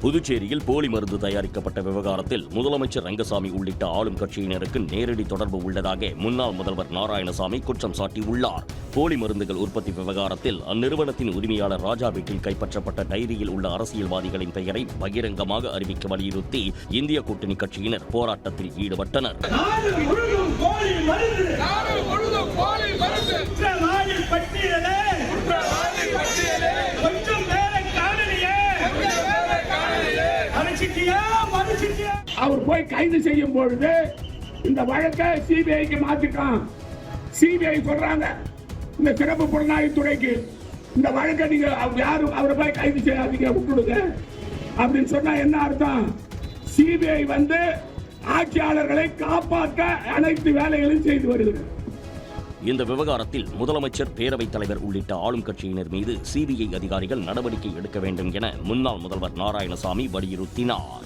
புதுச்சேரியில் போலி மருந்து தயாரிக்கப்பட்ட விவகாரத்தில் முதலமைச்சர் ரங்கசாமி உள்ளிட்ட ஆளும் கட்சியினருக்கு நேரடி தொடர்பு உள்ளதாக முன்னாள் முதல்வர் நாராயணசாமி குற்றம் சாட்டியுள்ளார். போலி மருந்துகள் உற்பத்தி விவகாரத்தில் அந்நிறுவனத்தின் உரிமையாளர் ராஜா வீட்டில் கைப்பற்றப்பட்ட டைரியில் உள்ள அரசியல்வாதிகளின் பெயரை பகிரங்கமாக அறிவிக்க வலியுறுத்தி இந்திய கூட்டணி கட்சியினர் போராட்டத்தில் ஈடுபட்டனர். அவர் போய் கைது செய்யும் பொழுது இந்த வழக்கை சிபிஐக்கு மாத்திட்டான். சிபிஐ சொல்றாங்க இந்த சிறப்பு புலனாய்வு துறைக்கு இந்த வழக்கை நீங்க யாரும் அவரை போய் கைது செய்யாதீங்க, விட்டுடுங்க அப்படின்னு சொன்னா என்ன அர்த்தம்? சிபிஐ ஆட்சியாளர்களை காப்பாற்ற அனைத்து வேலைகளையும் செய்து வருகிறது. இந்த விவகாரத்தில் முதலமைச்சர், பேரவைத் தலைவர் உள்ளிட்ட ஆளும் கட்சியினர் மீது சிபிஐ அதிகாரிகள் நடவடிக்கை எடுக்க வேண்டும் என முன்னாள் முதல்வர் நாராயணசாமி வலியுறுத்தினார்.